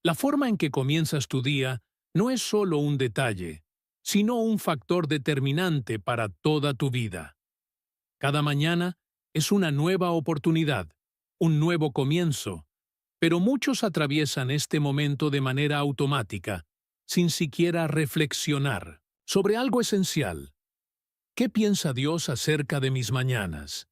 La forma en que comienzas tu día no es solo un detalle, sino un factor determinante para toda tu vida. Cada mañana es una nueva oportunidad, un nuevo comienzo, pero muchos atraviesan este momento de manera automática, sin siquiera reflexionar sobre algo esencial. ¿Qué piensa Dios acerca de mis mañanas?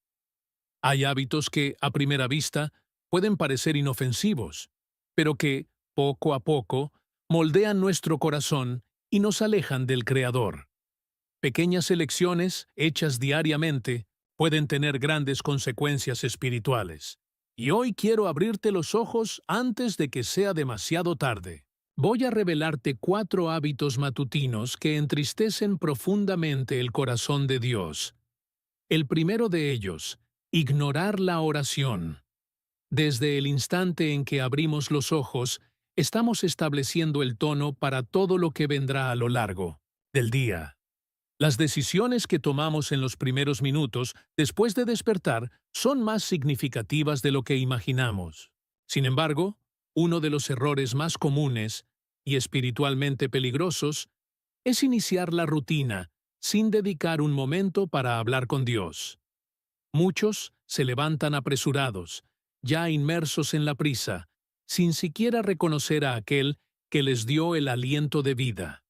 Hay hábitos que, a primera vista, pueden parecer inofensivos, pero que, poco a poco, moldean nuestro corazón y nos alejan del Creador. Pequeñas elecciones, hechas diariamente, pueden tener grandes consecuencias espirituales. Y hoy quiero abrirte los ojos antes de que sea demasiado tarde. Voy a revelarte 4 hábitos matutinos que entristecen profundamente el corazón de Dios. El primero de ellos, ignorar la oración. Desde el instante en que abrimos los ojos, estamos estableciendo el tono para todo lo que vendrá a lo largo del día. Las decisiones que tomamos en los primeros minutos después de despertar son más significativas de lo que imaginamos. Sin embargo, uno de los errores más comunes y espiritualmente peligrosos es iniciar la rutina sin dedicar un momento para hablar con Dios. Muchos se levantan apresurados, ya inmersos en la prisa, sin siquiera reconocer a aquel que les dio el aliento de vida,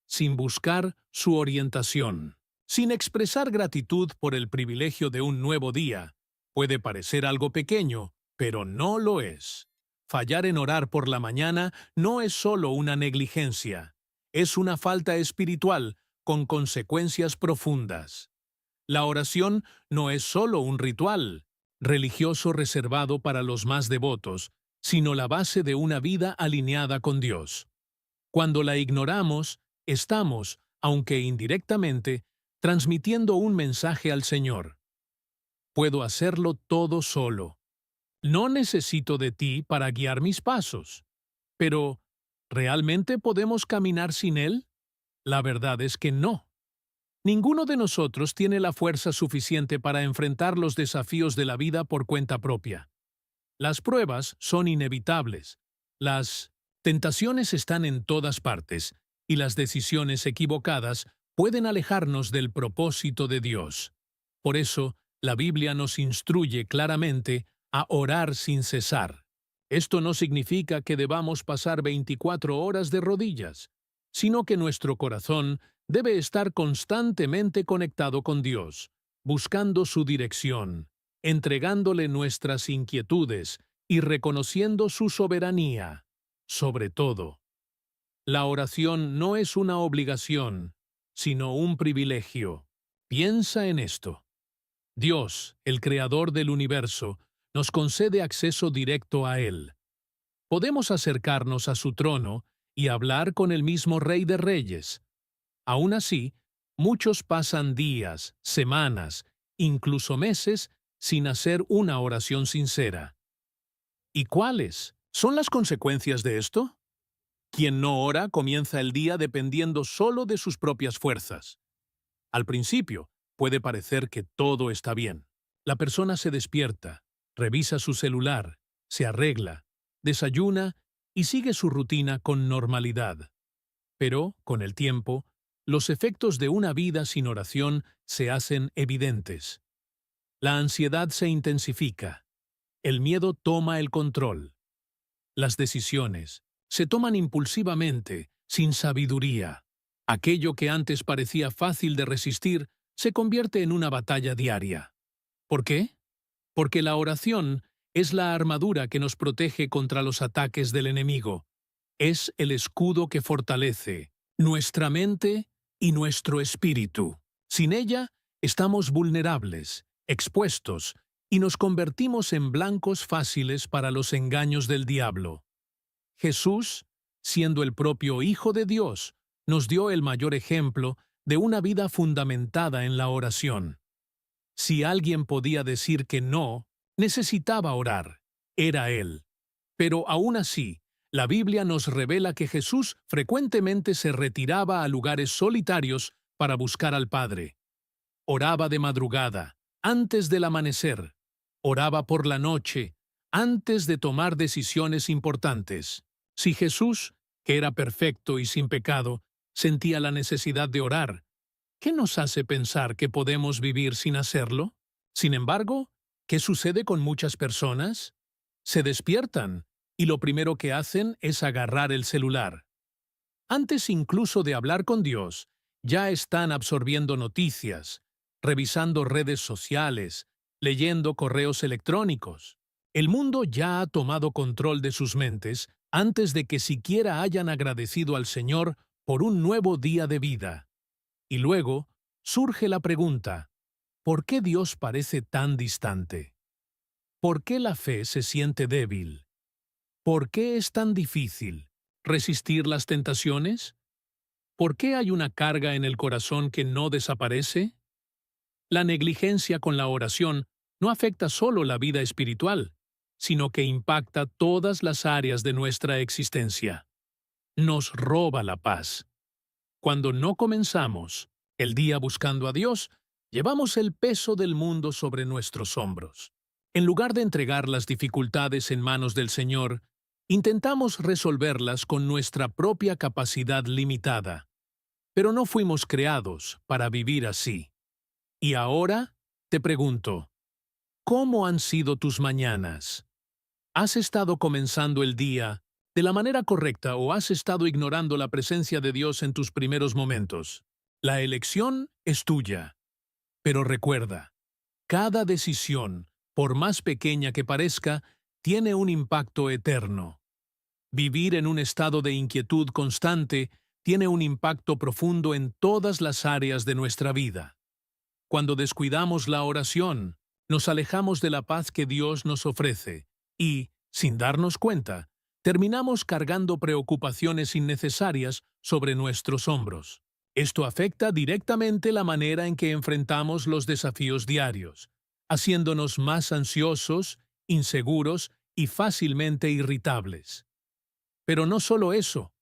sin buscar su orientación, sin expresar gratitud por el privilegio de un nuevo día. Puede parecer algo pequeño, pero no lo es. Fallar en orar por la mañana no es solo una negligencia, es una falta espiritual con consecuencias profundas. La oración no es solo un ritual religioso reservado para los más devotos, sino la base de una vida alineada con Dios. Cuando la ignoramos, estamos, aunque indirectamente, transmitiendo un mensaje al Señor. Puedo hacerlo todo solo. No necesito de ti para guiar mis pasos. Pero, ¿realmente podemos caminar sin Él? La verdad es que no. Ninguno de nosotros tiene la fuerza suficiente para enfrentar los desafíos de la vida por cuenta propia. Las pruebas son inevitables. Las tentaciones están en todas partes, y las decisiones equivocadas pueden alejarnos del propósito de Dios. Por eso, la Biblia nos instruye claramente a orar sin cesar. Esto no significa que debamos pasar 24 horas de rodillas, sino que nuestro corazón debe estar constantemente conectado con Dios, buscando su dirección, entregándole nuestras inquietudes y reconociendo su soberanía. Sobre todo, la oración no es una obligación, sino un privilegio. Piensa en esto. Dios, el Creador del universo, nos concede acceso directo a Él. Podemos acercarnos a su trono y hablar con el mismo Rey de Reyes. Aún así, muchos pasan días, semanas, incluso meses, sin hacer una oración sincera. ¿Y cuáles son las consecuencias de esto? Quien no ora comienza el día dependiendo solo de sus propias fuerzas. Al principio, puede parecer que todo está bien. La persona se despierta, revisa su celular, se arregla, desayuna y sigue su rutina con normalidad. Pero, con el tiempo, los efectos de una vida sin oración se hacen evidentes. La ansiedad se intensifica. El miedo toma el control. Las decisiones se toman impulsivamente, sin sabiduría. Aquello que antes parecía fácil de resistir se convierte en una batalla diaria. ¿Por qué? Porque la oración es la armadura que nos protege contra los ataques del enemigo. Es el escudo que fortalece nuestra mente y nuestro espíritu. Sin ella, estamos vulnerables, expuestos, y nos convertimos en blancos fáciles para los engaños del diablo. Jesús, siendo el propio Hijo de Dios, nos dio el mayor ejemplo de una vida fundamentada en la oración. Si alguien podía decir que no, necesitaba orar, era Él. Pero aún así, la Biblia nos revela que Jesús frecuentemente se retiraba a lugares solitarios para buscar al Padre. Oraba de madrugada, antes del amanecer. Oraba por la noche, antes de tomar decisiones importantes. Si Jesús, que era perfecto y sin pecado, sentía la necesidad de orar, ¿qué nos hace pensar que podemos vivir sin hacerlo? Sin embargo, ¿qué sucede con muchas personas? Se despiertan y lo primero que hacen es agarrar el celular. Antes incluso de hablar con Dios, ya están absorbiendo noticias, revisando redes sociales, leyendo correos electrónicos. El mundo ya ha tomado control de sus mentes antes de que siquiera hayan agradecido al Señor por un nuevo día de vida. Y luego surge la pregunta, ¿por qué Dios parece tan distante? ¿Por qué la fe se siente débil? ¿Por qué es tan difícil resistir las tentaciones? ¿Por qué hay una carga en el corazón que no desaparece? La negligencia con la oración no afecta solo la vida espiritual, sino que impacta todas las áreas de nuestra existencia. Nos roba la paz. Cuando no comenzamos el día buscando a Dios, llevamos el peso del mundo sobre nuestros hombros. En lugar de entregar las dificultades en manos del Señor, intentamos resolverlas con nuestra propia capacidad limitada. Pero no fuimos creados para vivir así. Y ahora te pregunto, ¿cómo han sido tus mañanas? ¿Has estado comenzando el día de la manera correcta o has estado ignorando la presencia de Dios en tus primeros momentos? La elección es tuya. Pero recuerda, cada decisión, por más pequeña que parezca, tiene un impacto eterno. Vivir en un estado de inquietud constante tiene un impacto profundo en todas las áreas de nuestra vida. Cuando descuidamos la oración, nos alejamos de la paz que Dios nos ofrece y, sin darnos cuenta, terminamos cargando preocupaciones innecesarias sobre nuestros hombros. Esto afecta directamente la manera en que enfrentamos los desafíos diarios, haciéndonos más ansiosos, inseguros y fácilmente irritables. Pero no solo eso,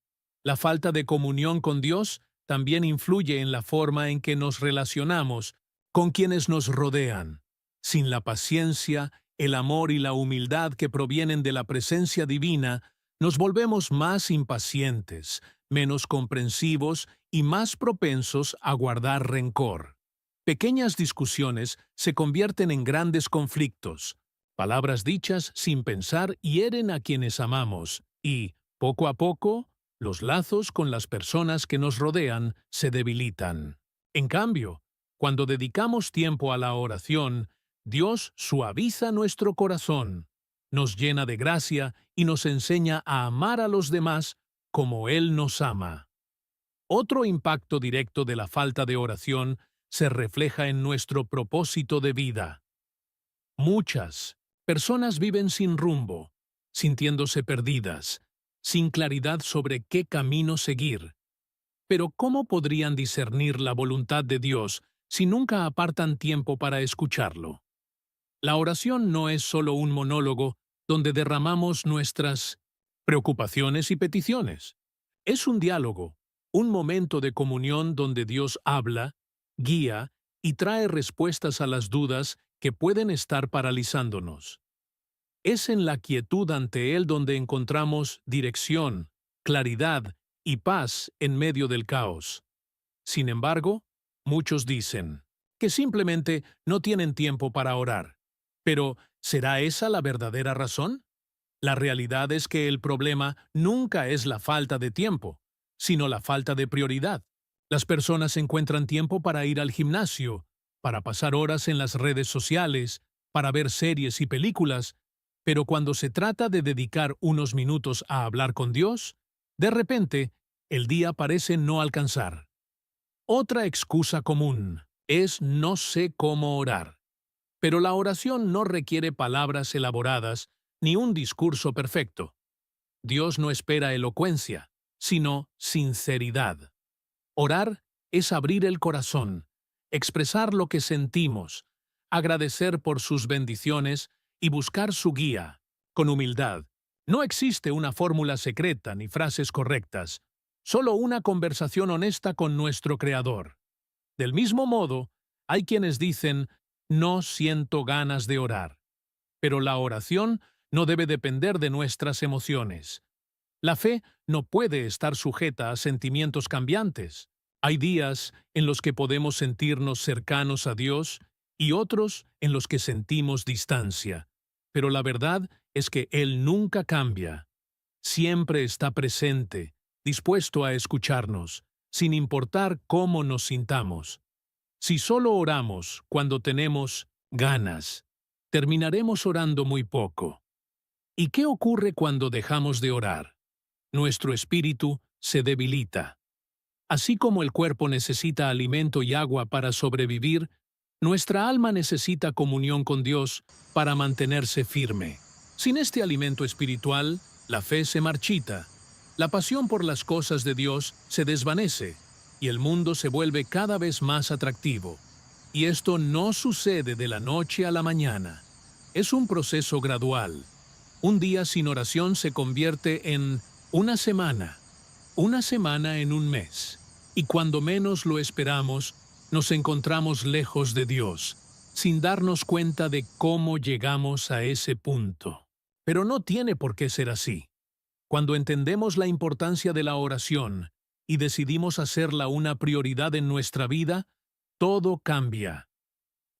la falta de comunión con Dios también influye en la forma en que nos relacionamos con quienes nos rodean. Sin la paciencia, el amor y la humildad que provienen de la presencia divina, nos volvemos más impacientes, menos comprensivos y más propensos a guardar rencor. Pequeñas discusiones se convierten en grandes conflictos. Palabras dichas sin pensar hieren a quienes amamos y, poco a poco, los lazos con las personas que nos rodean se debilitan. En cambio, cuando dedicamos tiempo a la oración, Dios suaviza nuestro corazón, nos llena de gracia y nos enseña a amar a los demás como Él nos ama. Otro impacto directo de la falta de oración se refleja en nuestro propósito de vida. Muchas personas viven sin rumbo, sintiéndose perdidas, sin claridad sobre qué camino seguir. Pero ¿cómo podrían discernir la voluntad de Dios si nunca apartan tiempo para escucharlo? La oración no es solo un monólogo donde derramamos nuestras preocupaciones y peticiones. Es un diálogo, un momento de comunión donde Dios habla, guía y trae respuestas a las dudas que pueden estar paralizándonos. Es en la quietud ante Él donde encontramos dirección, claridad y paz en medio del caos. Sin embargo, muchos dicen que simplemente no tienen tiempo para orar. Pero, ¿será esa la verdadera razón? La realidad es que el problema nunca es la falta de tiempo, sino la falta de prioridad. Las personas encuentran tiempo para ir al gimnasio, para pasar horas en las redes sociales, para ver series y películas, pero cuando se trata de dedicar unos minutos a hablar con Dios, de repente, el día parece no alcanzar. Otra excusa común es no sé cómo orar. Pero la oración no requiere palabras elaboradas ni un discurso perfecto. Dios no espera elocuencia, sino sinceridad. Orar es abrir el corazón, expresar lo que sentimos, agradecer por sus bendiciones y buscar su guía, con humildad. No existe una fórmula secreta ni frases correctas, solo una conversación honesta con nuestro Creador. Del mismo modo, hay quienes dicen, no siento ganas de orar. Pero la oración no debe depender de nuestras emociones. La fe no puede estar sujeta a sentimientos cambiantes. Hay días en los que podemos sentirnos cercanos a Dios y otros en los que sentimos distancia. Pero la verdad es que Él nunca cambia. Siempre está presente, dispuesto a escucharnos, sin importar cómo nos sintamos. Si solo oramos cuando tenemos ganas, terminaremos orando muy poco. ¿Y qué ocurre cuando dejamos de orar? Nuestro espíritu se debilita. Así como el cuerpo necesita alimento y agua para sobrevivir, nuestra alma necesita comunión con Dios para mantenerse firme. Sin este alimento espiritual, la fe se marchita, la pasión por las cosas de Dios se desvanece y el mundo se vuelve cada vez más atractivo. Y esto no sucede de la noche a la mañana. Es un proceso gradual. Un día sin oración se convierte en una semana en un mes. Y cuando menos lo esperamos, nos encontramos lejos de Dios, sin darnos cuenta de cómo llegamos a ese punto. Pero no tiene por qué ser así. Cuando entendemos la importancia de la oración y decidimos hacerla una prioridad en nuestra vida, todo cambia.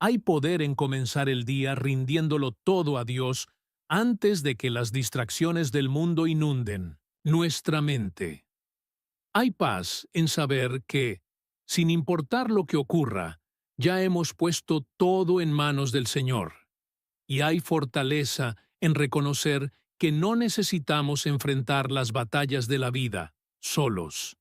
Hay poder en comenzar el día rindiéndolo todo a Dios antes de que las distracciones del mundo inunden nuestra mente. Hay paz en saber que, sin importar lo que ocurra, ya hemos puesto todo en manos del Señor. Y hay fortaleza en reconocer que no necesitamos enfrentar las batallas de la vida solos.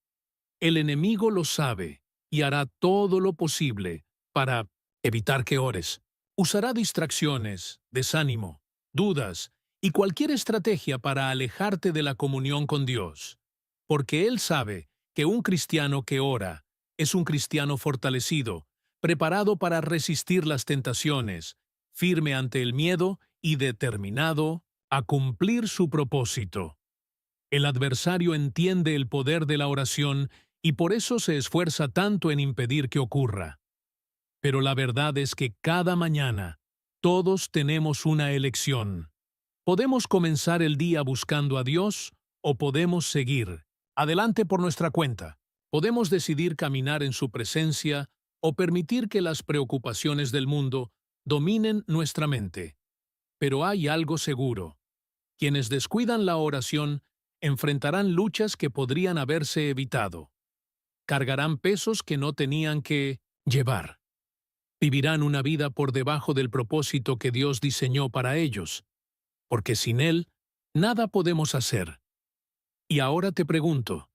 El enemigo lo sabe y hará todo lo posible para evitar que ores. Usará distracciones, desánimo, dudas y cualquier estrategia para alejarte de la comunión con Dios. Porque Él sabe que un cristiano que ora es un cristiano fortalecido, preparado para resistir las tentaciones, firme ante el miedo y determinado a cumplir su propósito. El adversario entiende el poder de la oración y por eso se esfuerza tanto en impedir que ocurra. Pero la verdad es que cada mañana todos tenemos una elección. Podemos comenzar el día buscando a Dios o podemos seguir adelante por nuestra cuenta. Podemos decidir caminar en su presencia o permitir que las preocupaciones del mundo dominen nuestra mente. Pero hay algo seguro. Quienes descuidan la oración enfrentarán luchas que podrían haberse evitado. Cargarán pesos que no tenían que llevar. Vivirán una vida por debajo del propósito que Dios diseñó para ellos, porque sin Él, nada podemos hacer. Y ahora te pregunto,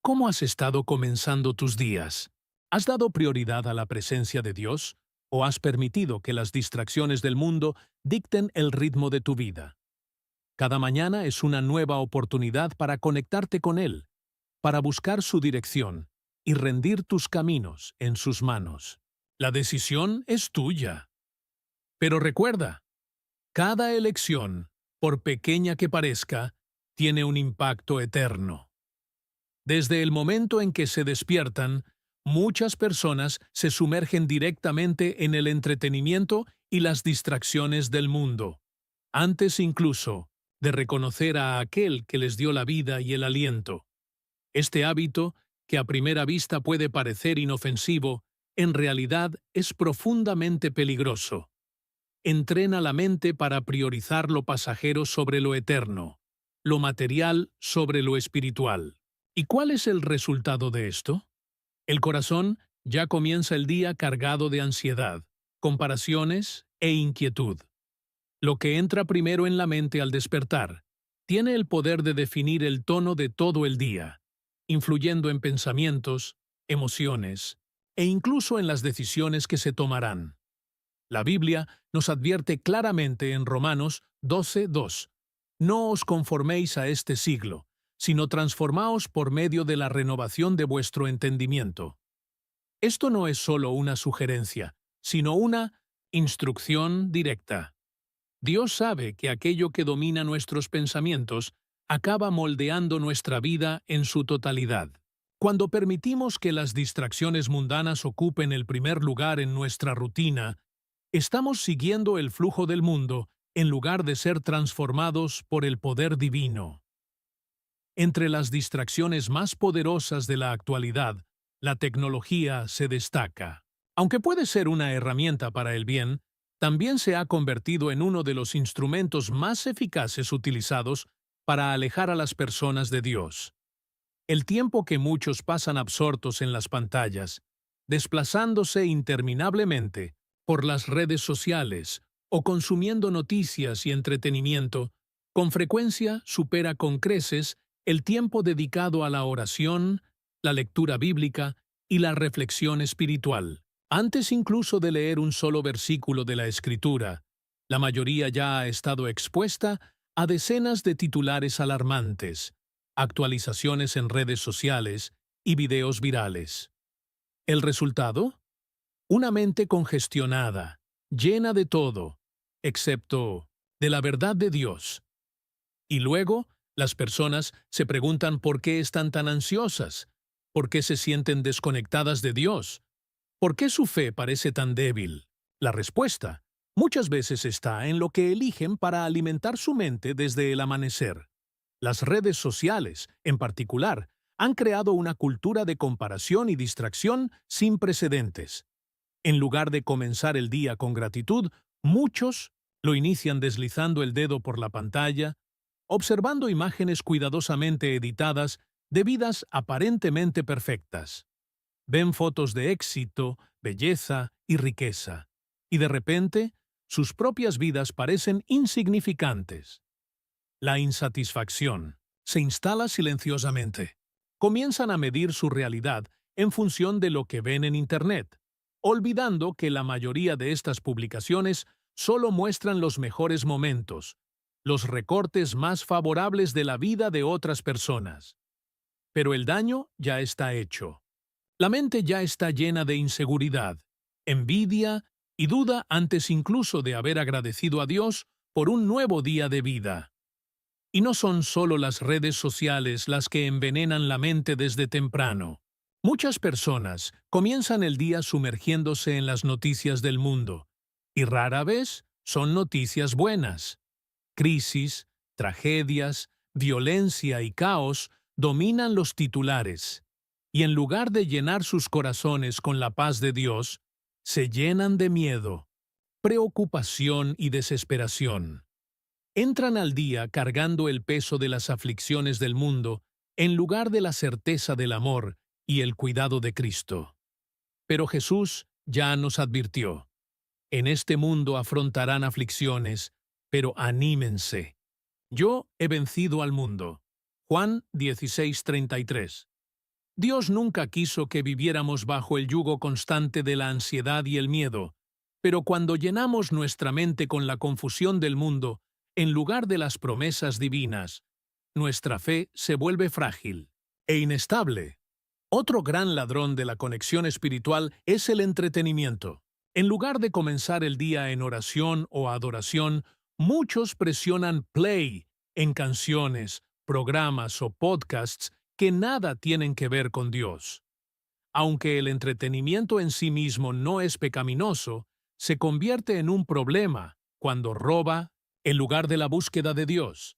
¿cómo has estado comenzando tus días? ¿Has dado prioridad a la presencia de Dios o has permitido que las distracciones del mundo dicten el ritmo de tu vida? Cada mañana es una nueva oportunidad para conectarte con Él, para buscar su dirección y rendir tus caminos en sus manos. La decisión es tuya. Pero recuerda, cada elección, por pequeña que parezca, tiene un impacto eterno. Desde el momento en que se despiertan, muchas personas se sumergen directamente en el entretenimiento y las distracciones del mundo, antes incluso de reconocer a aquel que les dio la vida y el aliento. Este hábito, que a primera vista puede parecer inofensivo, en realidad es profundamente peligroso. Entrena la mente para priorizar lo pasajero sobre lo eterno, lo material sobre lo espiritual. ¿Y cuál es el resultado de esto? El corazón ya comienza el día cargado de ansiedad, comparaciones e inquietud. Lo que entra primero en la mente al despertar tiene el poder de definir el tono de todo el día, influyendo en pensamientos, emociones e incluso en las decisiones que se tomarán. La Biblia nos advierte claramente en Romanos 12:2: No os conforméis a este siglo, sino transformaos por medio de la renovación de vuestro entendimiento. Esto no es solo una sugerencia, sino una instrucción directa. Dios sabe que aquello que domina nuestros pensamientos acaba moldeando nuestra vida en su totalidad. Cuando permitimos que las distracciones mundanas ocupen el primer lugar en nuestra rutina, estamos siguiendo el flujo del mundo en lugar de ser transformados por el poder divino. Entre las distracciones más poderosas de la actualidad, la tecnología se destaca. Aunque puede ser una herramienta para el bien, también se ha convertido en uno de los instrumentos más eficaces utilizados para alejar a las personas de Dios. El tiempo que muchos pasan absortos en las pantallas, desplazándose interminablemente por las redes sociales o consumiendo noticias y entretenimiento, con frecuencia supera con creces el tiempo dedicado a la oración, la lectura bíblica y la reflexión espiritual. Antes incluso de leer un solo versículo de la Escritura, la mayoría ya ha estado expuesta a decenas de titulares alarmantes, actualizaciones en redes sociales y videos virales. ¿El resultado? Una mente congestionada, llena de todo, excepto de la verdad de Dios. Y luego, las personas se preguntan por qué están tan ansiosas, por qué se sienten desconectadas de Dios, por qué su fe parece tan débil. La respuesta muchas veces está en lo que eligen para alimentar su mente desde el amanecer. Las redes sociales, en particular, han creado una cultura de comparación y distracción sin precedentes. En lugar de comenzar el día con gratitud, muchos lo inician deslizando el dedo por la pantalla, observando imágenes cuidadosamente editadas de vidas aparentemente perfectas. Ven fotos de éxito, belleza y riqueza, y de repente sus propias vidas parecen insignificantes. La insatisfacción se instala silenciosamente. Comienzan a medir su realidad en función de lo que ven en Internet, olvidando que la mayoría de estas publicaciones solo muestran los mejores momentos, los recortes más favorables de la vida de otras personas. Pero el daño ya está hecho. La mente ya está llena de inseguridad, envidia y duda antes incluso de haber agradecido a Dios por un nuevo día de vida. Y no son solo las redes sociales las que envenenan la mente desde temprano. Muchas personas comienzan el día sumergiéndose en las noticias del mundo, y rara vez son noticias buenas. Crisis, tragedias, violencia y caos dominan los titulares, y en lugar de llenar sus corazones con la paz de Dios, se llenan de miedo, preocupación y desesperación. Entran al día cargando el peso de las aflicciones del mundo en lugar de la certeza del amor y el cuidado de Cristo. Pero Jesús ya nos advirtió: en este mundo afrontarán aflicciones, pero anímense. Yo he vencido al mundo. Juan 16:33. Dios nunca quiso que viviéramos bajo el yugo constante de la ansiedad y el miedo, pero cuando llenamos nuestra mente con la confusión del mundo, en lugar de las promesas divinas, nuestra fe se vuelve frágil e inestable. Otro gran ladrón de la conexión espiritual es el entretenimiento. En lugar de comenzar el día en oración o adoración, muchos presionan play en canciones, programas o podcasts que nada tienen que ver con Dios. Aunque el entretenimiento en sí mismo no es pecaminoso, se convierte en un problema cuando roba en lugar de la búsqueda de Dios.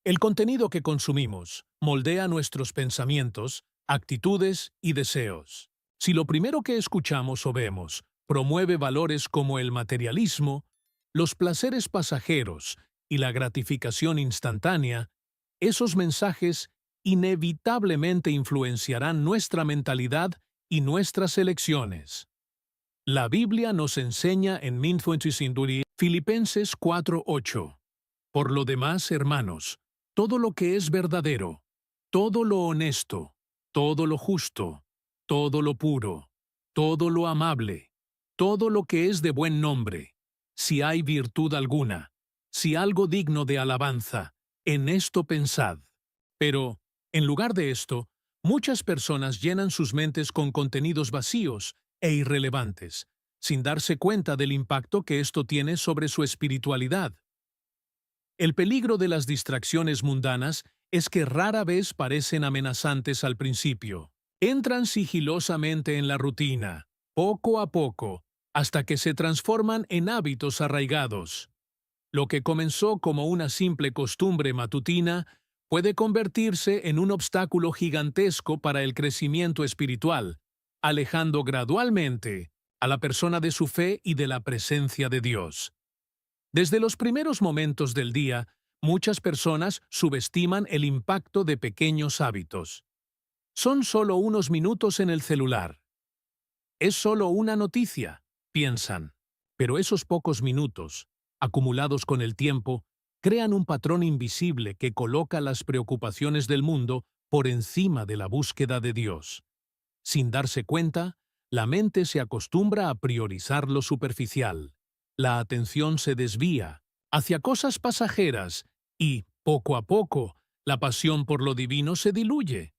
El contenido que consumimos moldea nuestros pensamientos, actitudes y deseos. Si lo primero que escuchamos o vemos promueve valores como el materialismo, los placeres pasajeros y la gratificación instantánea, esos mensajes inevitablemente influenciarán nuestra mentalidad y nuestras elecciones. La Biblia nos enseña en Filipenses 4:8. Por lo demás, hermanos, todo lo que es verdadero, todo lo honesto, todo lo justo, todo lo puro, todo lo amable, todo lo que es de buen nombre, si hay virtud alguna, si algo digno de alabanza, en esto pensad. Pero, en lugar de esto, muchas personas llenan sus mentes con contenidos vacíos e irrelevantes, sin darse cuenta del impacto que esto tiene sobre su espiritualidad. El peligro de las distracciones mundanas es que rara vez parecen amenazantes al principio. Entran sigilosamente en la rutina, poco a poco, hasta que se transforman en hábitos arraigados. Lo que comenzó como una simple costumbre matutina puede convertirse en un obstáculo gigantesco para el crecimiento espiritual, alejando gradualmente a la persona de su fe y de la presencia de Dios. Desde los primeros momentos del día, muchas personas subestiman el impacto de pequeños hábitos. Son solo unos minutos en el celular. Es solo una noticia, piensan. Pero esos pocos minutos, acumulados con el tiempo, crean un patrón invisible que coloca las preocupaciones del mundo por encima de la búsqueda de Dios. Sin darse cuenta, la mente se acostumbra a priorizar lo superficial. La atención se desvía hacia cosas pasajeras y, poco a poco, la pasión por lo divino se diluye.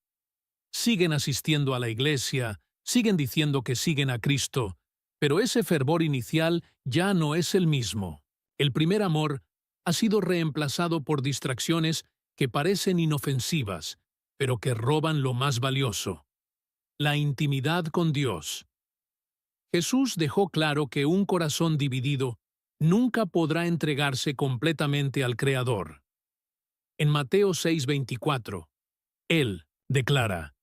Siguen asistiendo a la iglesia, siguen diciendo que siguen a Cristo, pero ese fervor inicial ya no es el mismo. El primer amor ha sido reemplazado por distracciones que parecen inofensivas, pero que roban lo más valioso: la intimidad con Dios. Jesús dejó claro que un corazón dividido nunca podrá entregarse completamente al Creador. En Mateo 6:24, Él declara: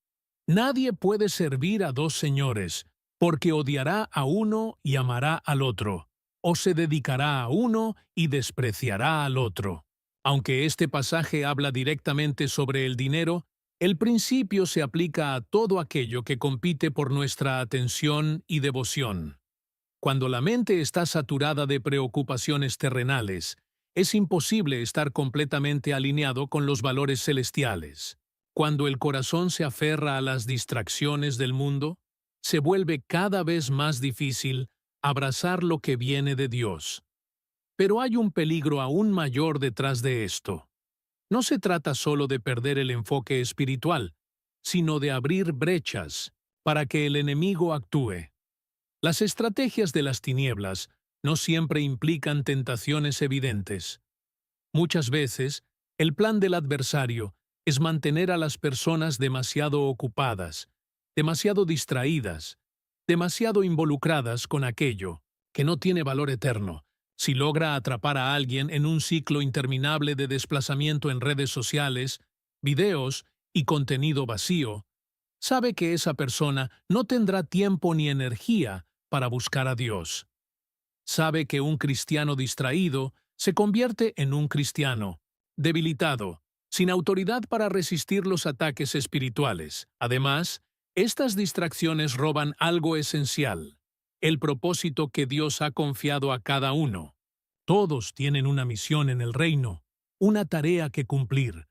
Nadie puede servir a dos señores, porque odiará a uno y amará al otro, o se dedicará a uno y despreciará al otro. Aunque este pasaje habla directamente sobre el dinero, el principio se aplica a todo aquello que compite por nuestra atención y devoción. Cuando la mente está saturada de preocupaciones terrenales, es imposible estar completamente alineado con los valores celestiales. Cuando el corazón se aferra a las distracciones del mundo, se vuelve cada vez más difícil abrazar lo que viene de Dios. Pero hay un peligro aún mayor detrás de esto. No se trata solo de perder el enfoque espiritual, sino de abrir brechas para que el enemigo actúe. Las estrategias de las tinieblas no siempre implican tentaciones evidentes. Muchas veces, el plan del adversario es mantener a las personas demasiado ocupadas, demasiado distraídas, demasiado involucradas con aquello que no tiene valor eterno. Si logra atrapar a alguien en un ciclo interminable de desplazamiento en redes sociales, videos y contenido vacío, sabe que esa persona no tendrá tiempo ni energía para buscar a Dios. Sabe que un cristiano distraído se convierte en un cristiano debilitado, sin autoridad para resistir los ataques espirituales. Además, estas distracciones roban algo esencial: el propósito que Dios ha confiado a cada uno. Todos tienen una misión en el reino, una tarea que cumplir.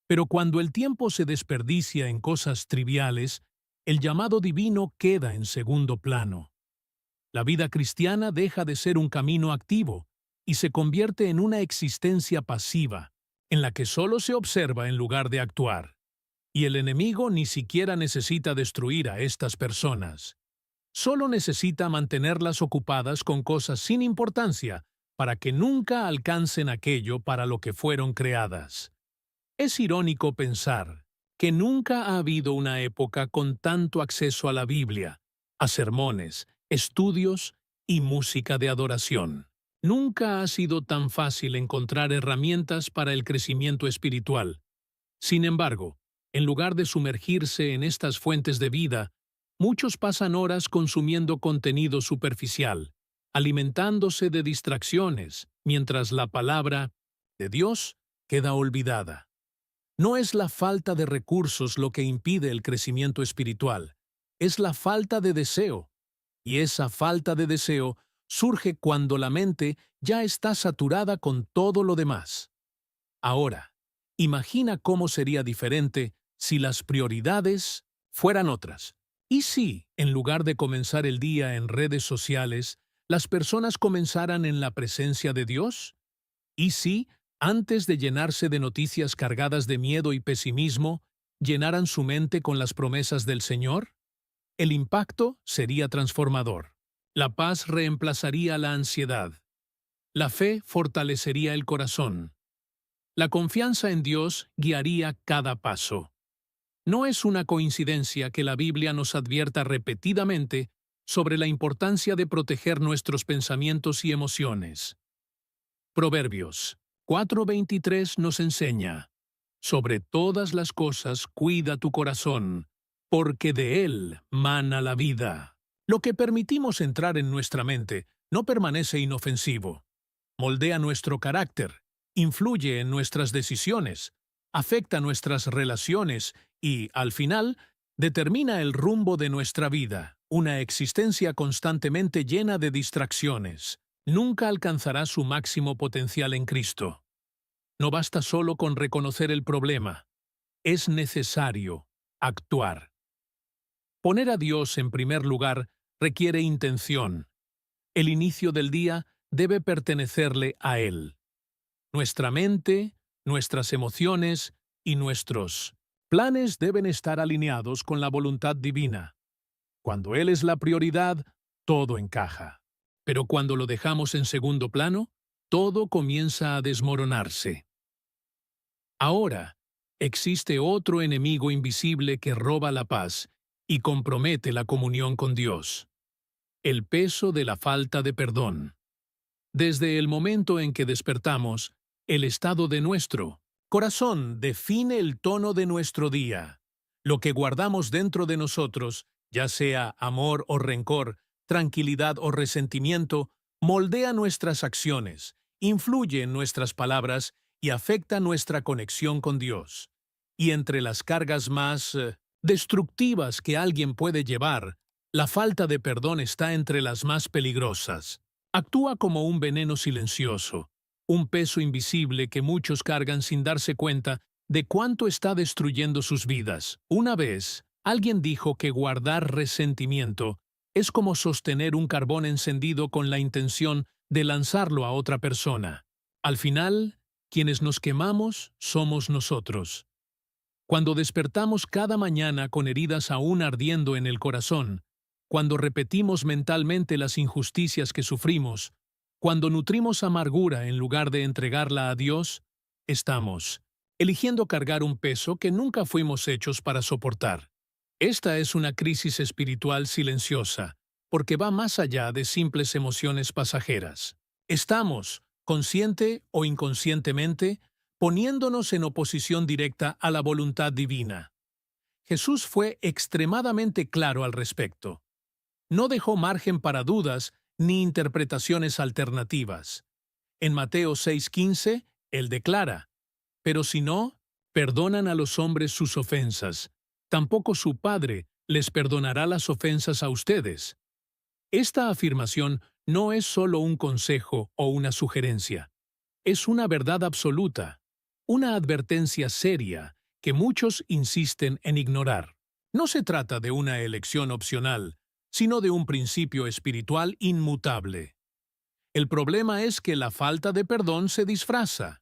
Pero cuando el tiempo se desperdicia en cosas triviales, el llamado divino queda en segundo plano. La vida cristiana deja de ser un camino activo y se convierte en una existencia pasiva, en la que solo se observa en lugar de actuar. Y el enemigo ni siquiera necesita destruir a estas personas. Solo necesita mantenerlas ocupadas con cosas sin importancia para que nunca alcancen aquello para lo que fueron creadas. Es irónico pensar que nunca ha habido una época con tanto acceso a la Biblia, a sermones, estudios y música de adoración. Nunca ha sido tan fácil encontrar herramientas para el crecimiento espiritual. Sin embargo, en lugar de sumergirse en estas fuentes de vida, muchos pasan horas consumiendo contenido superficial, alimentándose de distracciones, mientras la palabra de Dios queda olvidada. No es la falta de recursos lo que impide el crecimiento espiritual, es la falta de deseo. Y esa falta de deseo surge cuando la mente ya está saturada con todo lo demás. Ahora, imagina cómo sería diferente si las prioridades fueran otras. ¿Y si, en lugar de comenzar el día en redes sociales, las personas comenzaran en la presencia de Dios? ¿Y si, antes de llenarse de noticias cargadas de miedo y pesimismo, llenaran su mente con las promesas del Señor? El impacto sería transformador. La paz reemplazaría la ansiedad. La fe fortalecería el corazón. La confianza en Dios guiaría cada paso. No es una coincidencia que la Biblia nos advierta repetidamente sobre la importancia de proteger nuestros pensamientos y emociones. Proverbios 4:23 nos enseña: Sobre todas las cosas cuida tu corazón, porque de él mana la vida. Lo que permitimos entrar en nuestra mente no permanece inofensivo. Moldea nuestro carácter, influye en nuestras decisiones, afecta nuestras relaciones y, al final, determina el rumbo de nuestra vida. Una existencia constantemente llena de distracciones nunca alcanzará su máximo potencial en Cristo. No basta solo con reconocer el problema, es necesario actuar. Poner a Dios en primer lugar requiere intención. El inicio del día debe pertenecerle a Él. Nuestra mente, nuestras emociones y nuestros planes deben estar alineados con la voluntad divina. Cuando Él es la prioridad, todo encaja. Pero cuando lo dejamos en segundo plano, todo comienza a desmoronarse. Ahora, existe otro enemigo invisible que roba la paz y compromete la comunión con Dios: el peso de la falta de perdón. Desde el momento en que despertamos, el estado de nuestro corazón define el tono de nuestro día. Lo que guardamos dentro de nosotros, ya sea amor o rencor, tranquilidad o resentimiento, moldea nuestras acciones, influye en nuestras palabras y afecta nuestra conexión con Dios. Y entre las cargas más destructivas que alguien puede llevar, la falta de perdón está entre las más peligrosas. Actúa como un veneno silencioso, un peso invisible que muchos cargan sin darse cuenta de cuánto está destruyendo sus vidas. Una vez, alguien dijo que guardar resentimiento es como sostener un carbón encendido con la intención de lanzarlo a otra persona. Al final, quienes nos quemamos somos nosotros. Cuando despertamos cada mañana con heridas aún ardiendo en el corazón, cuando repetimos mentalmente las injusticias que sufrimos, cuando nutrimos amargura en lugar de entregarla a Dios, estamos eligiendo cargar un peso que nunca fuimos hechos para soportar. Esta es una crisis espiritual silenciosa, porque va más allá de simples emociones pasajeras. Estamos, consciente o inconscientemente, poniéndonos en oposición directa a la voluntad divina. Jesús fue extremadamente claro al respecto. No dejó margen para dudas ni interpretaciones alternativas. En Mateo 6:15, Él declara: «Pero si no, perdonan a los hombres sus ofensas, tampoco su Padre les perdonará las ofensas a ustedes». Esta afirmación no es solo un consejo o una sugerencia. Es una verdad absoluta, una advertencia seria que muchos insisten en ignorar. No se trata de una elección opcional, sino de un principio espiritual inmutable. El problema es que la falta de perdón se disfraza,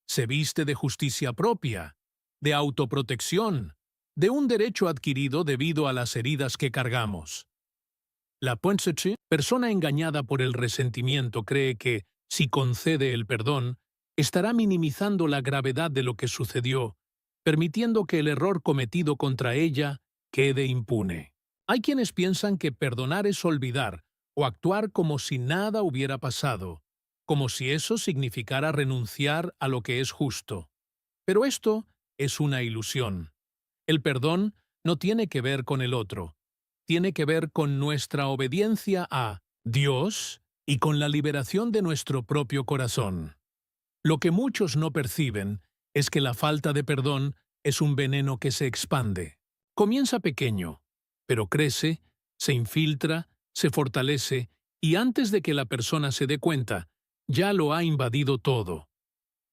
se viste de justicia propia, de autoprotección, de un derecho adquirido debido a las heridas que cargamos. La persona engañada por el resentimiento cree que, si concede el perdón, estará minimizando la gravedad de lo que sucedió, permitiendo que el error cometido contra ella quede impune. Hay quienes piensan que perdonar es olvidar o actuar como si nada hubiera pasado, como si eso significara renunciar a lo que es justo. Pero esto es una ilusión. El perdón no tiene que ver con el otro, tiene que ver con nuestra obediencia a Dios y con la liberación de nuestro propio corazón. Lo que muchos no perciben es que la falta de perdón es un veneno que se expande. Comienza pequeño, pero crece, se infiltra, se fortalece y antes de que la persona se dé cuenta, ya lo ha invadido todo.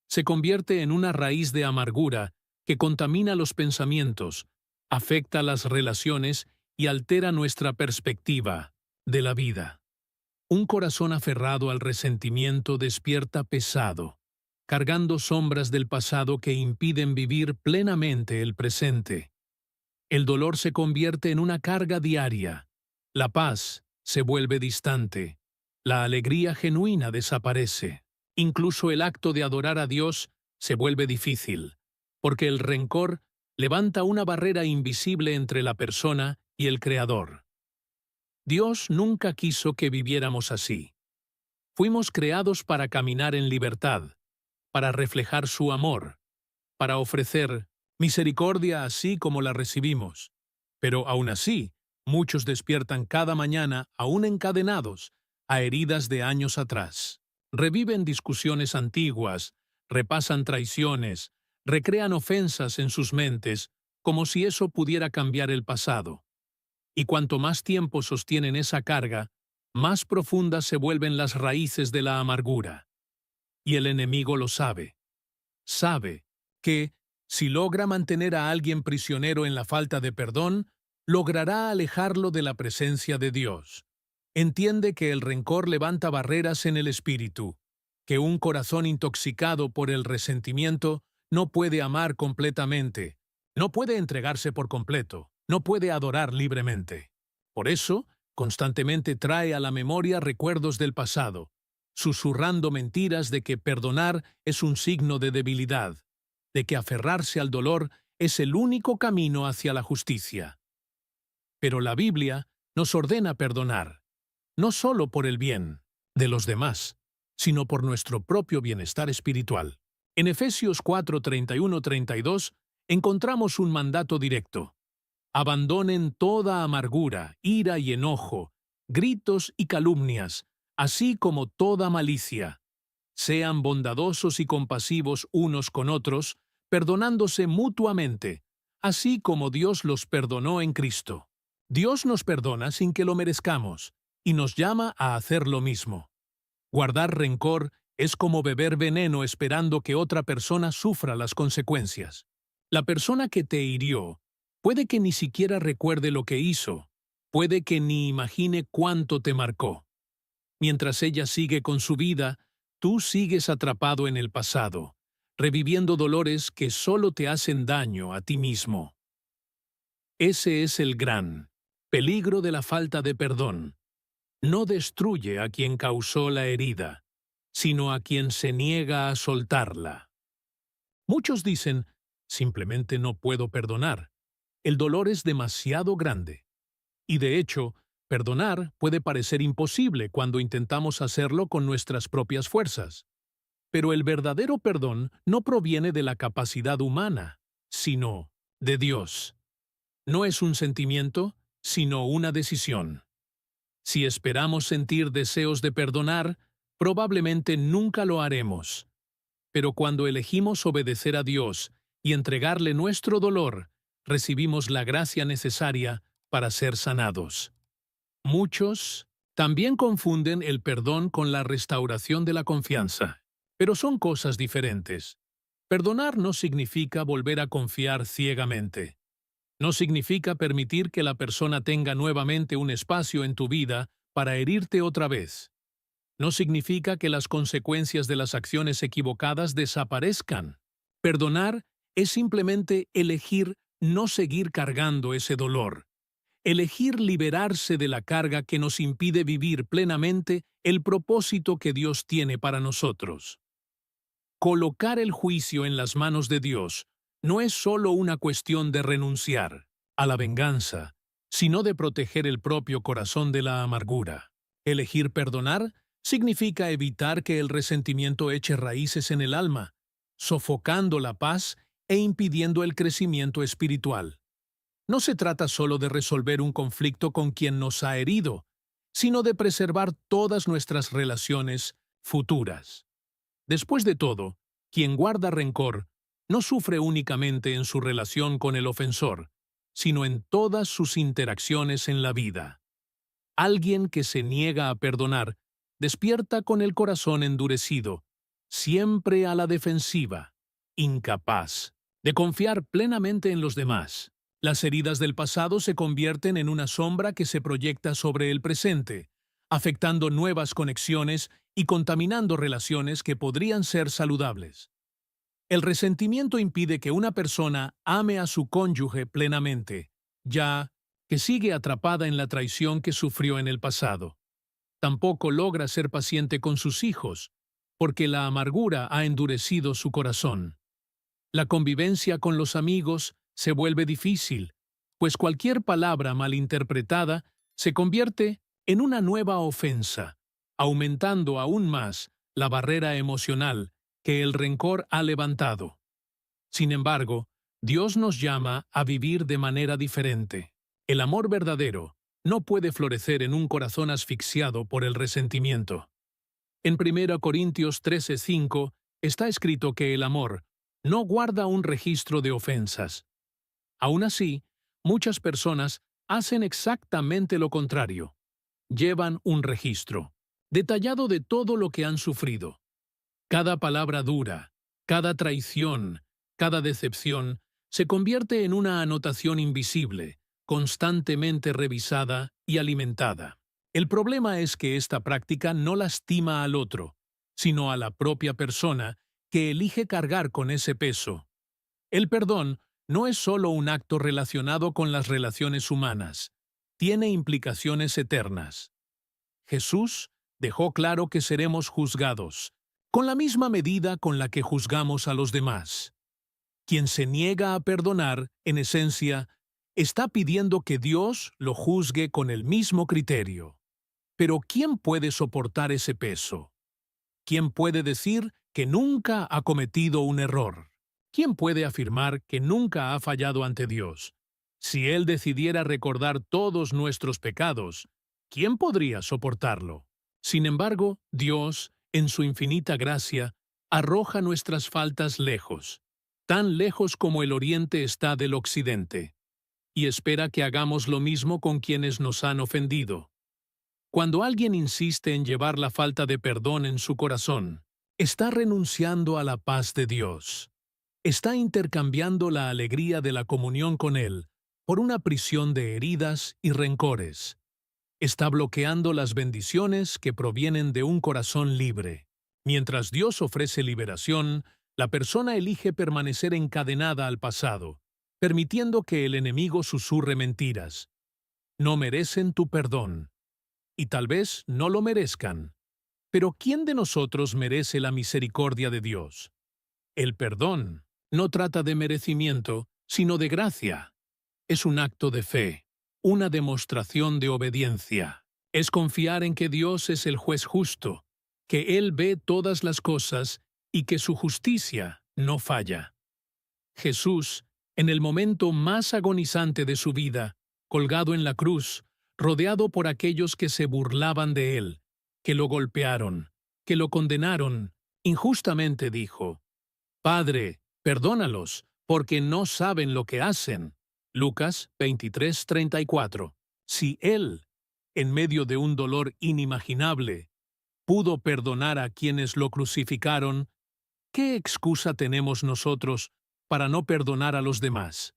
Se convierte en una raíz de amargura que contamina los pensamientos, afecta las relaciones y altera nuestra perspectiva de la vida. Un corazón aferrado al resentimiento despierta pesado, cargando sombras del pasado que impiden vivir plenamente el presente. El dolor se convierte en una carga diaria, la paz se vuelve distante, la alegría genuina desaparece. Incluso el acto de adorar a Dios se vuelve difícil, porque el rencor levanta una barrera invisible entre la persona y el Creador. Dios nunca quiso que viviéramos así. Fuimos creados para caminar en libertad, para reflejar su amor. para ofrecer misericordia así como la recibimos. Pero aún así, muchos despiertan cada mañana, aún encadenados, a heridas de años atrás. Reviven discusiones antiguas, repasan traiciones, recrean ofensas en sus mentes, como si eso pudiera cambiar el pasado. Y cuanto más tiempo sostienen esa carga, más profundas se vuelven las raíces de la amargura. Y el enemigo lo sabe. Sabe que, si logra mantener a alguien prisionero en la falta de perdón, logrará alejarlo de la presencia de Dios. Entiende que el rencor levanta barreras en el espíritu, que un corazón intoxicado por el resentimiento no puede amar completamente, no puede entregarse por completo, no puede adorar libremente. Por eso, constantemente trae a la memoria recuerdos del pasado, susurrando mentiras de que perdonar es un signo de debilidad, de que aferrarse al dolor es el único camino hacia la justicia. Pero la Biblia nos ordena perdonar, no solo por el bien de los demás, sino por nuestro propio bienestar espiritual. En Efesios 4:31-32 encontramos un mandato directo. Abandonen toda amargura, ira y enojo, gritos y calumnias, así como toda malicia. Sean bondadosos y compasivos unos con otros, perdonándose mutuamente, así como Dios los perdonó en Cristo. Dios nos perdona sin que lo merezcamos, y nos llama a hacer lo mismo. Guardar rencor es como beber veneno esperando que otra persona sufra las consecuencias. La persona que te hirió puede que ni siquiera recuerde lo que hizo, puede que ni imagine cuánto te marcó. Mientras ella sigue con su vida, tú sigues atrapado en el pasado, reviviendo dolores que solo te hacen daño a ti mismo. Ese es el gran peligro de la falta de perdón. No destruye a quien causó la herida, sino a quien se niega a soltarla. Muchos dicen, simplemente no puedo perdonar. El dolor es demasiado grande. Y de hecho, perdonar puede parecer imposible cuando intentamos hacerlo con nuestras propias fuerzas. Pero el verdadero perdón no proviene de la capacidad humana, sino de Dios. No es un sentimiento, sino una decisión. Si esperamos sentir deseos de perdonar, probablemente nunca lo haremos. Pero cuando elegimos obedecer a Dios y entregarle nuestro dolor, recibimos la gracia necesaria para ser sanados. Muchos también confunden el perdón con la restauración de la confianza, pero son cosas diferentes. Perdonar no significa volver a confiar ciegamente. No significa permitir que la persona tenga nuevamente un espacio en tu vida para herirte otra vez. No significa que las consecuencias de las acciones equivocadas desaparezcan. Perdonar es simplemente elegir no seguir cargando ese dolor. Elegir liberarse de la carga que nos impide vivir plenamente el propósito que Dios tiene para nosotros. Colocar el juicio en las manos de Dios no es solo una cuestión de renunciar a la venganza, sino de proteger el propio corazón de la amargura. Elegir perdonar significa evitar que el resentimiento eche raíces en el alma, sofocando la paz e impidiendo el crecimiento espiritual. No se trata solo de resolver un conflicto con quien nos ha herido, sino de preservar todas nuestras relaciones futuras. Después de todo, quien guarda rencor no sufre únicamente en su relación con el ofensor, sino en todas sus interacciones en la vida. Alguien que se niega a perdonar despierta con el corazón endurecido, siempre a la defensiva, incapaz de confiar plenamente en los demás. Las heridas del pasado se convierten en una sombra que se proyecta sobre el presente, afectando nuevas conexiones y contaminando relaciones que podrían ser saludables. El resentimiento impide que una persona ame a su cónyuge plenamente, ya que sigue atrapada en la traición que sufrió en el pasado. Tampoco logra ser paciente con sus hijos, porque la amargura ha endurecido su corazón. La convivencia con los amigos se vuelve difícil, pues cualquier palabra malinterpretada se convierte en una nueva ofensa, aumentando aún más la barrera emocional que el rencor ha levantado. Sin embargo, Dios nos llama a vivir de manera diferente. El amor verdadero no puede florecer en un corazón asfixiado por el resentimiento. En 1 Corintios 13:5 está escrito que el amor no guarda un registro de ofensas. Aún así, muchas personas hacen exactamente lo contrario. Llevan un registro detallado de todo lo que han sufrido. Cada palabra dura, cada traición, cada decepción se convierte en una anotación invisible, constantemente revisada y alimentada. El problema es que esta práctica no lastima al otro, sino a la propia persona que elige cargar con ese peso. El perdón no es solo un acto relacionado con las relaciones humanas, tiene implicaciones eternas. Jesús dejó claro que seremos juzgados, con la misma medida con la que juzgamos a los demás. Quien se niega a perdonar, en esencia, está pidiendo que Dios lo juzgue con el mismo criterio. Pero ¿quién puede soportar ese peso? ¿Quién puede decir que nunca ha cometido un error? ¿Quién puede afirmar que nunca ha fallado ante Dios? Si Él decidiera recordar todos nuestros pecados, ¿quién podría soportarlo? Sin embargo, Dios, en su infinita gracia, arroja nuestras faltas lejos, tan lejos como el oriente está del occidente, y espera que hagamos lo mismo con quienes nos han ofendido. Cuando alguien insiste en llevar la falta de perdón en su corazón, está renunciando a la paz de Dios. Está intercambiando la alegría de la comunión con Él por una prisión de heridas y rencores. Está bloqueando las bendiciones que provienen de un corazón libre. Mientras Dios ofrece liberación, la persona elige permanecer encadenada al pasado, permitiendo que el enemigo susurre mentiras. No merecen tu perdón. Y tal vez no lo merezcan. Pero ¿quién de nosotros merece la misericordia de Dios? El perdón no trata de merecimiento, sino de gracia. Es un acto de fe, una demostración de obediencia. Es confiar en que Dios es el juez justo, que Él ve todas las cosas y que su justicia no falla. Jesús, en el momento más agonizante de su vida, colgado en la cruz, rodeado por aquellos que se burlaban de Él, que lo golpearon, que lo condenaron, injustamente dijo: Padre, perdónalos, porque no saben lo que hacen. Lucas 23:34. Si Él, en medio de un dolor inimaginable, pudo perdonar a quienes lo crucificaron, ¿qué excusa tenemos nosotros para no perdonar a los demás?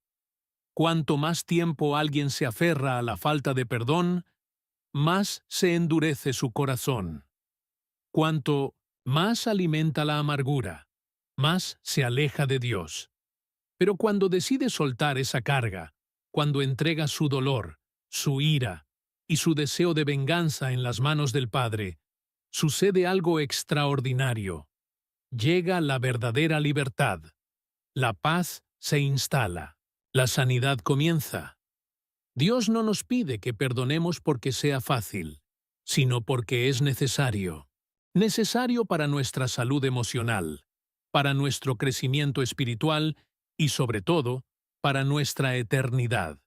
Cuanto más tiempo alguien se aferra a la falta de perdón, más se endurece su corazón. Cuanto más alimenta la amargura, más se aleja de Dios. Pero cuando decide soltar esa carga, cuando entrega su dolor, su ira y su deseo de venganza en las manos del Padre, sucede algo extraordinario. Llega la verdadera libertad. La paz se instala. La sanidad comienza. Dios no nos pide que perdonemos porque sea fácil, sino porque es necesario. Necesario para nuestra salud emocional, para nuestro crecimiento espiritual y, sobre todo, para nuestra eternidad.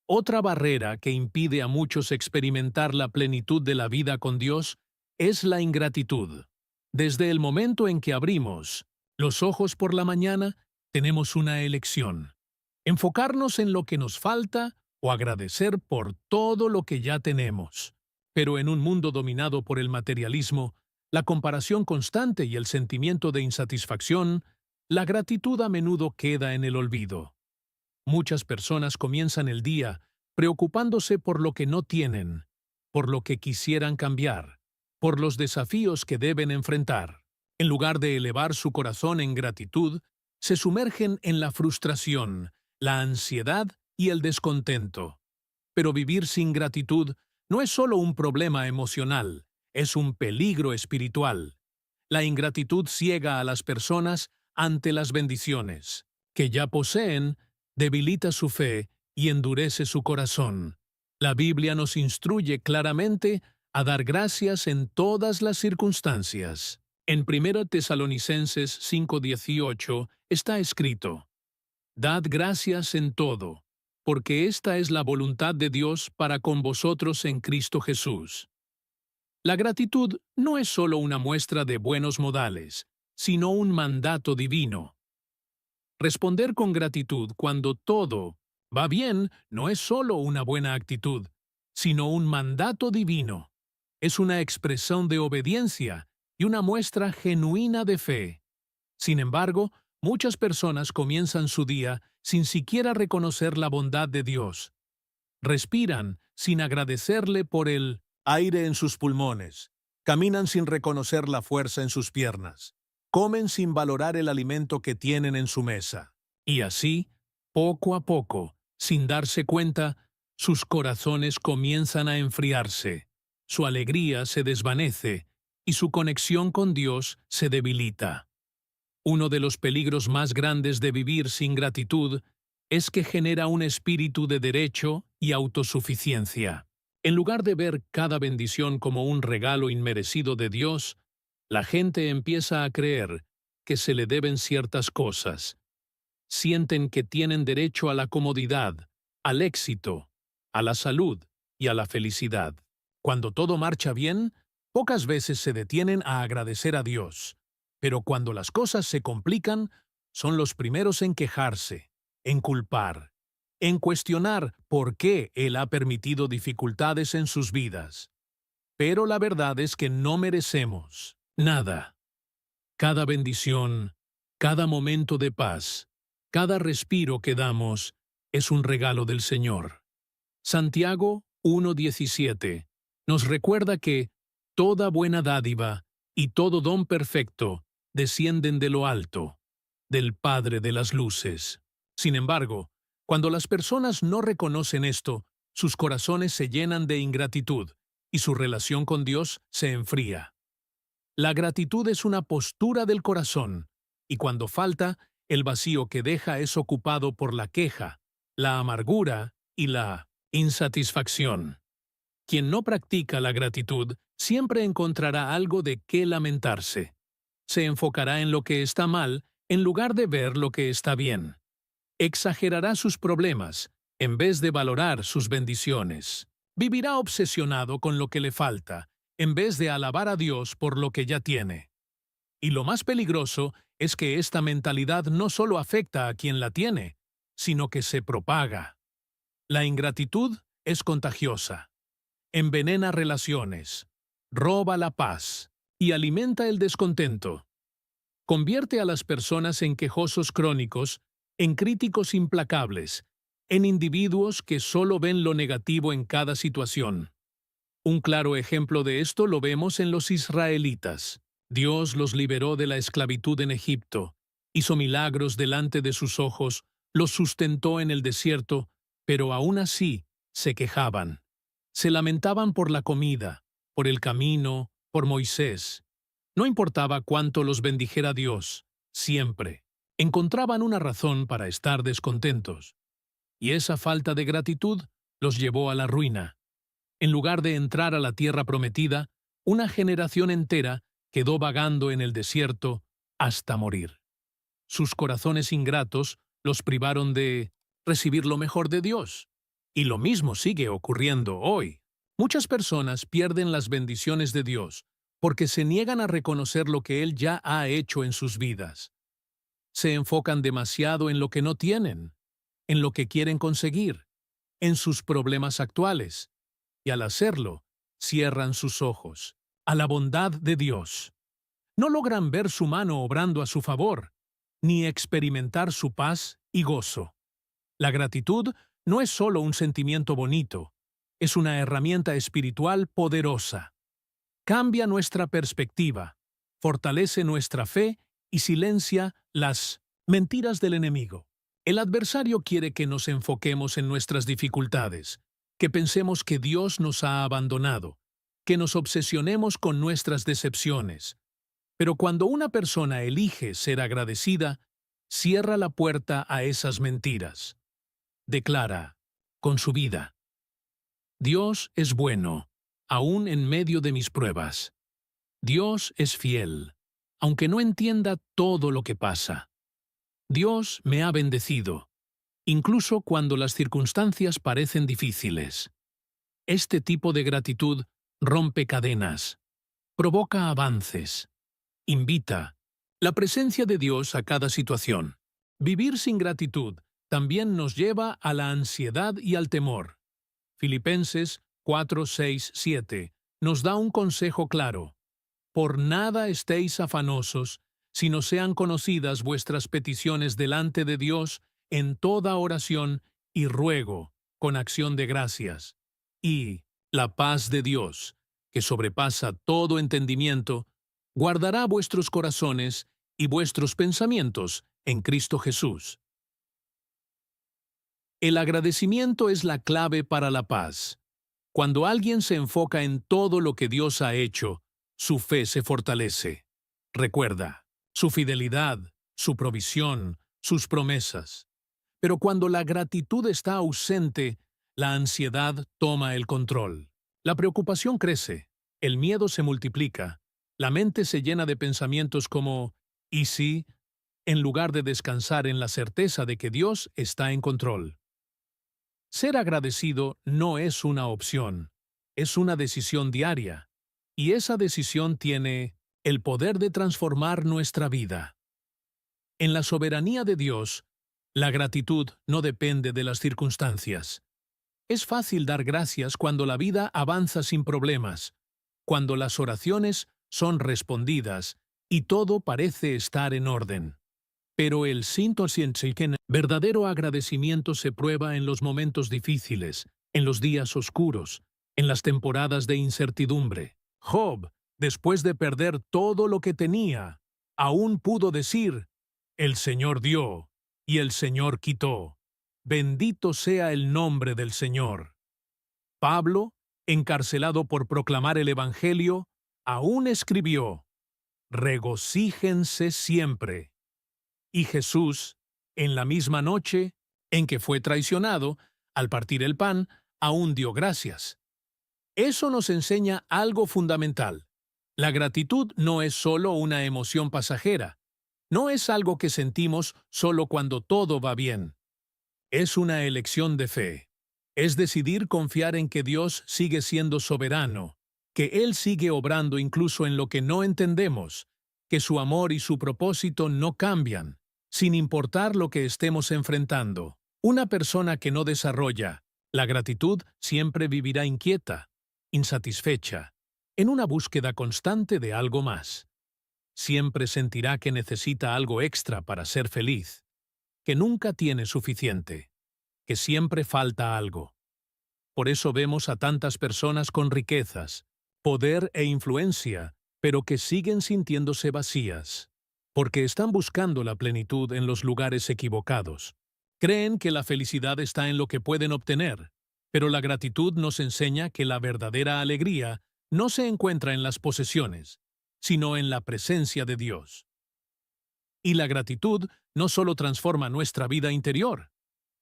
Otra barrera que impide a muchos experimentar la plenitud de la vida con Dios es la ingratitud. Desde el momento en que abrimos los ojos por la mañana, tenemos una elección: enfocarnos en lo que nos falta o agradecer por todo lo que ya tenemos. Pero en un mundo dominado por el materialismo, la comparación constante y el sentimiento de insatisfacción, la gratitud a menudo queda en el olvido. Muchas personas comienzan el día preocupándose por lo que no tienen, por lo que quisieran cambiar, por los desafíos que deben enfrentar. En lugar de elevar su corazón en gratitud, se sumergen en la frustración, la ansiedad y el descontento. Pero vivir sin gratitud no es solo un problema emocional, es un peligro espiritual. La ingratitud ciega a las personas ante las bendiciones que ya poseen, debilita su fe y endurece su corazón. La Biblia nos instruye claramente a dar gracias en todas las circunstancias. En 1 Tesalonicenses 5:18 está escrito: Dad gracias en todo, porque esta es la voluntad de Dios para con vosotros en Cristo Jesús. La gratitud no es solo una muestra de buenos modales, sino un mandato divino. Responder con gratitud cuando todo va bien no es solo una buena actitud, sino un mandato divino. Es una expresión de obediencia y una muestra genuina de fe. Sin embargo, muchas personas comienzan su día sin siquiera reconocer la bondad de Dios. Respiran sin agradecerle por el aire en sus pulmones. Caminan sin reconocer la fuerza en sus piernas. Comen sin valorar el alimento que tienen en su mesa. Y así, poco a poco, sin darse cuenta, sus corazones comienzan a enfriarse. Su alegría se desvanece y su conexión con Dios se debilita. Uno de los peligros más grandes de vivir sin gratitud es que genera un espíritu de derecho y autosuficiencia. En lugar de ver cada bendición como un regalo inmerecido de Dios, la gente empieza a creer que se le deben ciertas cosas. Sienten que tienen derecho a la comodidad, al éxito, a la salud y a la felicidad. Cuando todo marcha bien, pocas veces se detienen a agradecer a Dios. Pero cuando las cosas se complican, son los primeros en quejarse, en culpar, en cuestionar por qué Él ha permitido dificultades en sus vidas. Pero la verdad es que no merecemos nada. Cada bendición, cada momento de paz, cada respiro que damos es un regalo del Señor. Santiago 1:17 nos recuerda que toda buena dádiva y todo don perfecto descienden de lo alto, del Padre de las luces. Sin embargo, cuando las personas no reconocen esto, sus corazones se llenan de ingratitud y su relación con Dios se enfría. La gratitud es una postura del corazón, y cuando falta, el vacío que deja es ocupado por la queja, la amargura y la insatisfacción. Quien no practica la gratitud siempre encontrará algo de qué lamentarse. Se enfocará en lo que está mal en lugar de ver lo que está bien. Exagerará sus problemas en vez de valorar sus bendiciones. Vivirá obsesionado con lo que le falta en vez de alabar a Dios por lo que ya tiene. Y lo más peligroso es que esta mentalidad no solo afecta a quien la tiene, sino que se propaga. La ingratitud es contagiosa. Envenena relaciones, roba la paz y alimenta el descontento. Convierte a las personas en quejosos crónicos, en críticos implacables, en individuos que solo ven lo negativo en cada situación. Un claro ejemplo de esto lo vemos en los israelitas. Dios los liberó de la esclavitud en Egipto, hizo milagros delante de sus ojos, los sustentó en el desierto, pero aún así se quejaban. Se lamentaban por la comida, por el camino, por Moisés. No importaba cuánto los bendijera Dios, siempre encontraban una razón para estar descontentos. Y esa falta de gratitud los llevó a la ruina. En lugar de entrar a la tierra prometida, una generación entera quedó vagando en el desierto hasta morir. Sus corazones ingratos los privaron de recibir lo mejor de Dios. Y lo mismo sigue ocurriendo hoy. Muchas personas pierden las bendiciones de Dios porque se niegan a reconocer lo que Él ya ha hecho en sus vidas. Se enfocan demasiado en lo que no tienen, en lo que quieren conseguir, en sus problemas actuales, y al hacerlo, cierran sus ojos a la bondad de Dios. No logran ver su mano obrando a su favor, ni experimentar su paz y gozo. La gratitud no es solo un sentimiento bonito, es una herramienta espiritual poderosa. Cambia nuestra perspectiva, fortalece nuestra fe y silencia las mentiras del enemigo. El adversario quiere que nos enfoquemos en nuestras dificultades, que pensemos que Dios nos ha abandonado, que nos obsesionemos con nuestras decepciones. Pero cuando una persona elige ser agradecida, cierra la puerta a esas mentiras. Declara, con su vida: Dios es bueno, aún en medio de mis pruebas. Dios es fiel, aunque no entienda todo lo que pasa. Dios me ha bendecido, incluso cuando las circunstancias parecen difíciles. Este tipo de gratitud rompe cadenas, provoca avances, invita la presencia de Dios a cada situación. Vivir sin gratitud también nos lleva a la ansiedad y al temor. Filipenses 4, 6, 7 nos da un consejo claro. Por nada estéis afanosos, sino sean conocidas vuestras peticiones delante de Dios en toda oración y ruego, con acción de gracias. Y la paz de Dios, que sobrepasa todo entendimiento, guardará vuestros corazones y vuestros pensamientos en Cristo Jesús. El agradecimiento es la clave para la paz. Cuando alguien se enfoca en todo lo que Dios ha hecho, su fe se fortalece. Recuerda, su fidelidad, su provisión, sus promesas. Pero cuando la gratitud está ausente, la ansiedad toma el control. La preocupación crece, el miedo se multiplica, la mente se llena de pensamientos como «¿y si?», en lugar de descansar en la certeza de que Dios está en control. Ser agradecido no es una opción, es una decisión diaria, y esa decisión tiene el poder de transformar nuestra vida. En la soberanía de Dios, la gratitud no depende de las circunstancias. Es fácil dar gracias cuando la vida avanza sin problemas, cuando las oraciones son respondidas y todo parece estar en orden. Pero el verdadero agradecimiento se prueba en los momentos difíciles, en los días oscuros, en las temporadas de incertidumbre. Job, después de perder todo lo que tenía, aún pudo decir, «El Señor dio, y el Señor quitó. Bendito sea el nombre del Señor». Pablo, encarcelado por proclamar el Evangelio, aún escribió, «Regocíjense siempre». Y Jesús, en la misma noche en que fue traicionado, al partir el pan, aún dio gracias. Eso nos enseña algo fundamental. La gratitud no es solo una emoción pasajera. No es algo que sentimos solo cuando todo va bien. Es una elección de fe. Es decidir confiar en que Dios sigue siendo soberano, que Él sigue obrando incluso en lo que no entendemos, que su amor y su propósito no cambian, sin importar lo que estemos enfrentando. Una persona que no desarrolla la gratitud siempre vivirá inquieta, insatisfecha, en una búsqueda constante de algo más. Siempre sentirá que necesita algo extra para ser feliz, que nunca tiene suficiente, que siempre falta algo. Por eso vemos a tantas personas con riquezas, poder e influencia, pero que siguen sintiéndose vacías, porque están buscando la plenitud en los lugares equivocados. Creen que la felicidad está en lo que pueden obtener, pero la gratitud nos enseña que la verdadera alegría no se encuentra en las posesiones, sino en la presencia de Dios. Y la gratitud no solo transforma nuestra vida interior,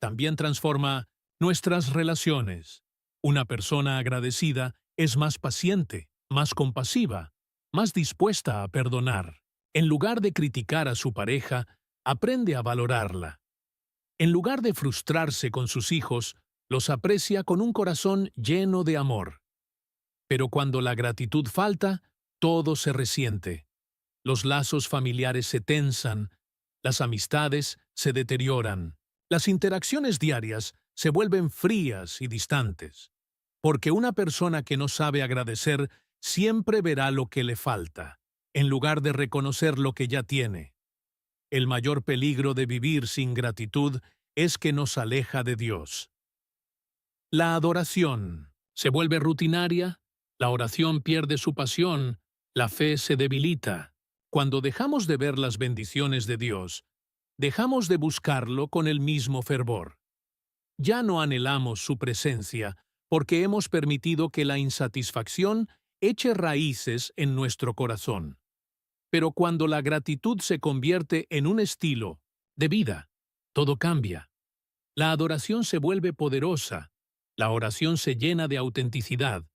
también transforma nuestras relaciones. Una persona agradecida es más paciente, más compasiva, más dispuesta a perdonar. En lugar de criticar a su pareja, aprende a valorarla. En lugar de frustrarse con sus hijos, los aprecia con un corazón lleno de amor. Pero cuando la gratitud falta, todo se resiente. Los lazos familiares se tensan, las amistades se deterioran, las interacciones diarias se vuelven frías y distantes, porque una persona que no sabe agradecer siempre verá lo que le falta, en lugar de reconocer lo que ya tiene. El mayor peligro de vivir sin gratitud es que nos aleja de Dios. La adoración se vuelve rutinaria, la oración pierde su pasión, la fe se debilita. Cuando dejamos de ver las bendiciones de Dios, dejamos de buscarlo con el mismo fervor. Ya no anhelamos su presencia porque hemos permitido que la insatisfacción eche raíces en nuestro corazón. Pero cuando la gratitud se convierte en un estilo de vida, todo cambia. La adoración se vuelve poderosa, la oración se llena de autenticidad,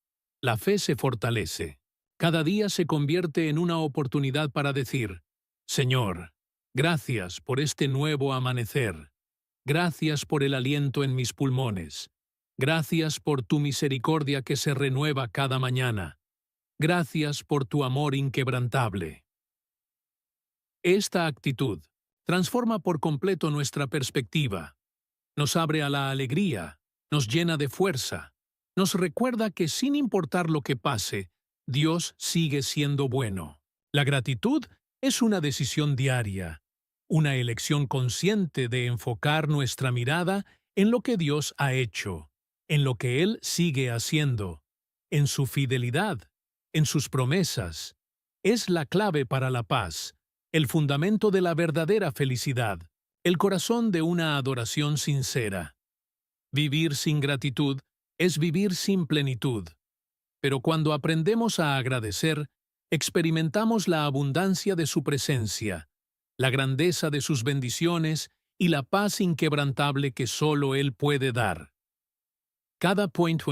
la fe se fortalece. Cada día se convierte en una oportunidad para decir, Señor, gracias por este nuevo amanecer. Gracias por el aliento en mis pulmones. Gracias por tu misericordia que se renueva cada mañana. Gracias por tu amor inquebrantable. Esta actitud transforma por completo nuestra perspectiva. Nos abre a la alegría, nos llena de fuerza, nos recuerda que sin importar lo que pase, Dios sigue siendo bueno. La gratitud es una decisión diaria, una elección consciente de enfocar nuestra mirada en lo que Dios ha hecho, en lo que Él sigue haciendo, en su fidelidad, en sus promesas. Es la clave para la paz, el fundamento de la verdadera felicidad, el corazón de una adoración sincera. Vivir sin gratitud es vivir sin plenitud. Pero cuando aprendemos a agradecer, experimentamos la abundancia de su presencia, la grandeza de sus bendiciones y la paz inquebrantable que solo Él puede dar. Cada point.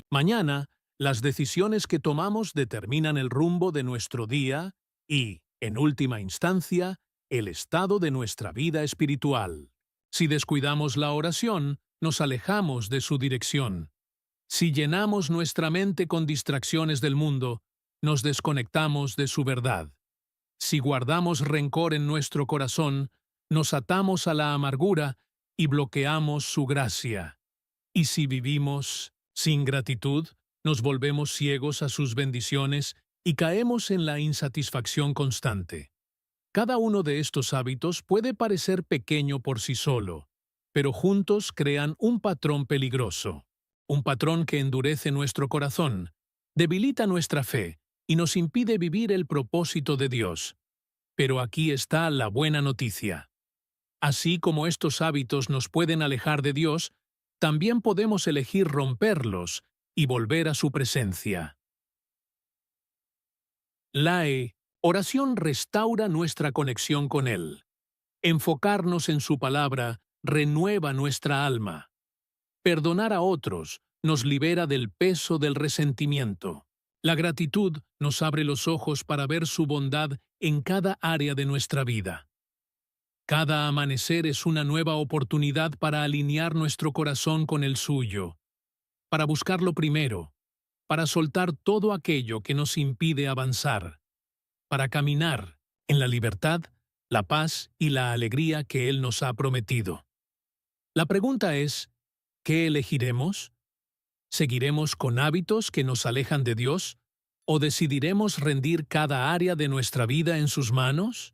Mañana, las decisiones que tomamos determinan el rumbo de nuestro día y, en última instancia, el estado de nuestra vida espiritual. Si descuidamos la oración, nos alejamos de su dirección. Si llenamos nuestra mente con distracciones del mundo, nos desconectamos de su verdad. Si guardamos rencor en nuestro corazón, nos atamos a la amargura y bloqueamos su gracia. Y si vivimos sin gratitud, nos volvemos ciegos a sus bendiciones y caemos en la insatisfacción constante. Cada uno de estos hábitos puede parecer pequeño por sí solo, pero juntos crean un patrón peligroso. Un patrón que endurece nuestro corazón, debilita nuestra fe y nos impide vivir el propósito de Dios. Pero aquí está la buena noticia. Así como estos hábitos nos pueden alejar de Dios, también podemos elegir romperlos y volver a su presencia. La oración restaura nuestra conexión con Él. Enfocarnos en su palabra renueva nuestra alma. Perdonar a otros nos libera del peso del resentimiento. La gratitud nos abre los ojos para ver su bondad en cada área de nuestra vida. Cada amanecer es una nueva oportunidad para alinear nuestro corazón con el suyo, para buscarlo primero, para soltar todo aquello que nos impide avanzar, para caminar en la libertad, la paz y la alegría que Él nos ha prometido. La pregunta es, ¿qué elegiremos? ¿Seguiremos con hábitos que nos alejan de Dios? ¿O decidiremos rendir cada área de nuestra vida en sus manos?